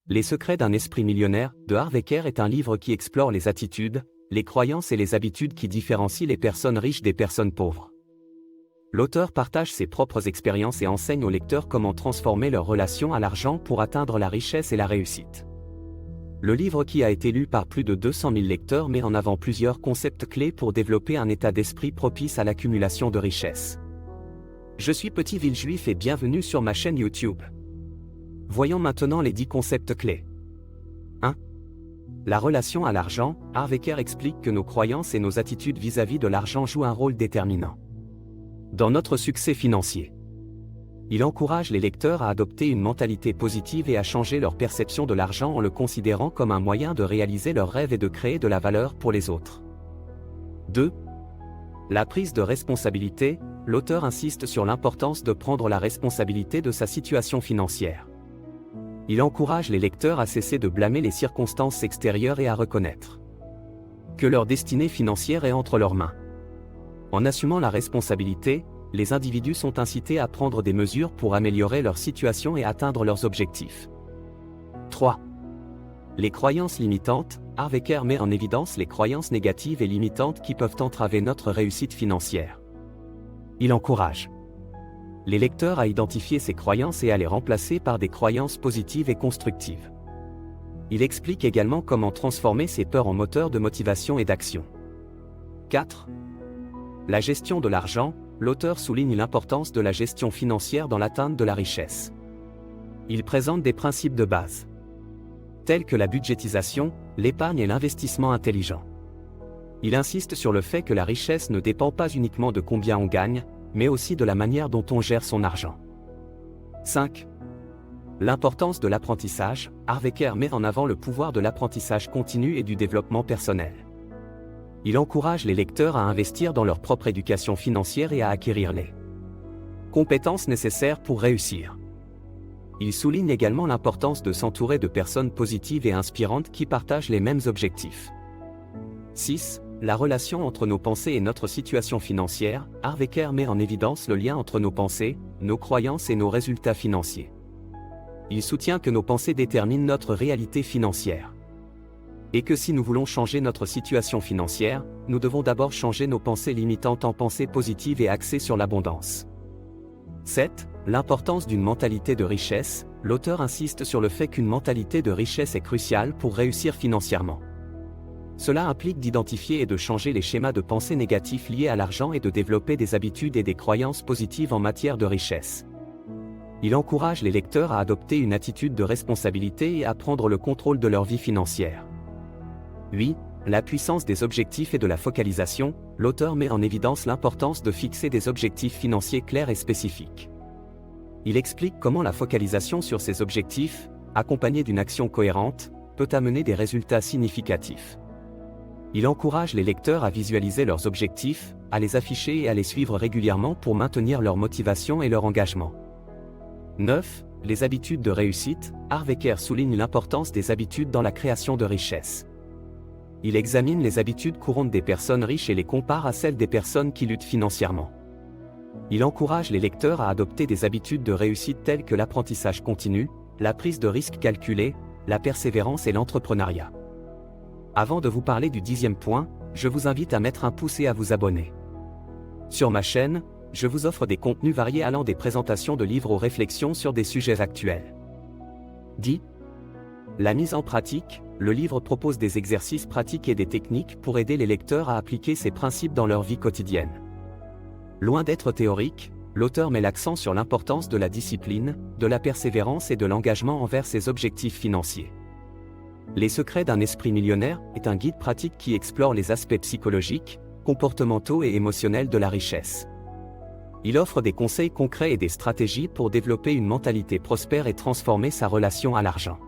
Les secrets d'un esprit millionnaire de Harv Eker est un livre qui explore les attitudes, les croyances et les habitudes qui différencient les personnes riches des personnes pauvres. L'auteur partage ses propres expériences et enseigne aux lecteurs comment transformer leur relation à l'argent pour atteindre la richesse et la réussite. Le livre, qui a été lu par plus de 200 000 lecteurs, met en avant plusieurs concepts clés pour développer un état d'esprit propice à l'accumulation de richesses. Je suis Petit Villejuif et bienvenue sur ma chaîne YouTube. Voyons maintenant les 10 concepts clés. 1. La relation à l'argent. Harv Eker explique que nos croyances et nos attitudes vis-à-vis de l'argent jouent un rôle déterminant dans notre succès financier. Il encourage les lecteurs à adopter une mentalité positive et à changer leur perception de l'argent en le considérant comme un moyen de réaliser leurs rêves et de créer de la valeur pour les autres. 2. La prise de responsabilité. L'auteur insiste sur l'importance de prendre la responsabilité de sa situation financière. Il encourage les lecteurs à cesser de blâmer les circonstances extérieures et à reconnaître que leur destinée financière est entre leurs mains. En assumant la responsabilité, les individus sont incités à prendre des mesures pour améliorer leur situation et atteindre leurs objectifs. 3. Les croyances limitantes. Harv Eker met en évidence les croyances négatives et limitantes qui peuvent entraver notre réussite financière. Il encourage les lecteurs à identifier ces croyances et à les remplacer par des croyances positives et constructives. Il explique également comment transformer ces peurs en moteurs de motivation et d'action. 4. La gestion de l'argent. L'auteur souligne l'importance de la gestion financière dans l'atteinte de la richesse. Il présente des principes de base, tels que la budgétisation, l'épargne et l'investissement intelligent. Il insiste sur le fait que la richesse ne dépend pas uniquement de combien on gagne, mais aussi de la manière dont on gère son argent. 5. L'importance de l'apprentissage. Harv Eker met en avant le pouvoir de l'apprentissage continu et du développement personnel. Il encourage les lecteurs à investir dans leur propre éducation financière et à acquérir les compétences nécessaires pour réussir. Il souligne également l'importance de s'entourer de personnes positives et inspirantes qui partagent les mêmes objectifs. 6. La relation entre nos pensées et notre situation financière. Harv Eker met en évidence le lien entre nos pensées, nos croyances et nos résultats financiers. Il soutient que nos pensées déterminent notre réalité financière. Et que si nous voulons changer notre situation financière, nous devons d'abord changer nos pensées limitantes en pensées positives et axées sur l'abondance. 7. L'importance d'une mentalité de richesse. L'auteur insiste sur le fait qu'une mentalité de richesse est cruciale pour réussir financièrement. Cela implique d'identifier et de changer les schémas de pensée négatifs liés à l'argent et de développer des habitudes et des croyances positives en matière de richesse. Il encourage les lecteurs à adopter une attitude de responsabilité et à prendre le contrôle de leur vie financière. 8. La puissance des objectifs et de la focalisation. L'auteur met en évidence l'importance de fixer des objectifs financiers clairs et spécifiques. Il explique comment la focalisation sur ces objectifs, accompagnée d'une action cohérente, peut amener des résultats significatifs. Il encourage les lecteurs à visualiser leurs objectifs, à les afficher et à les suivre régulièrement pour maintenir leur motivation et leur engagement. 9. Les habitudes de réussite. Harv Eker souligne l'importance des habitudes dans la création de richesse. Il examine les habitudes courantes des personnes riches et les compare à celles des personnes qui luttent financièrement. Il encourage les lecteurs à adopter des habitudes de réussite telles que l'apprentissage continu, la prise de risques calculée, la persévérance et l'entrepreneuriat. Avant de vous parler du 10e point, je vous invite à mettre un pouce et à vous abonner. Sur ma chaîne, je vous offre des contenus variés allant des présentations de livres aux réflexions sur des sujets actuels. 10. La mise en pratique. Le livre propose des exercices pratiques et des techniques pour aider les lecteurs à appliquer ces principes dans leur vie quotidienne. Loin d'être théorique, l'auteur met l'accent sur l'importance de la discipline, de la persévérance et de l'engagement envers ses objectifs financiers. Les secrets d'un esprit millionnaire est un guide pratique qui explore les aspects psychologiques, comportementaux et émotionnels de la richesse. Il offre des conseils concrets et des stratégies pour développer une mentalité prospère et transformer sa relation à l'argent.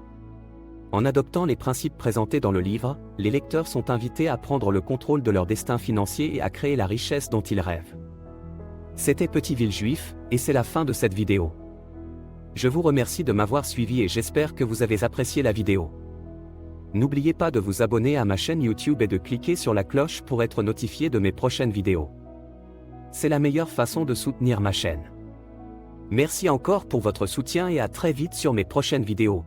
En adoptant les principes présentés dans le livre, les lecteurs sont invités à prendre le contrôle de leur destin financier et à créer la richesse dont ils rêvent. C'était Petit Villejuif, et c'est la fin de cette vidéo. Je vous remercie de m'avoir suivi et j'espère que vous avez apprécié la vidéo. N'oubliez pas de vous abonner à ma chaîne YouTube et de cliquer sur la cloche pour être notifié de mes prochaines vidéos. C'est la meilleure façon de soutenir ma chaîne. Merci encore pour votre soutien et à très vite sur mes prochaines vidéos.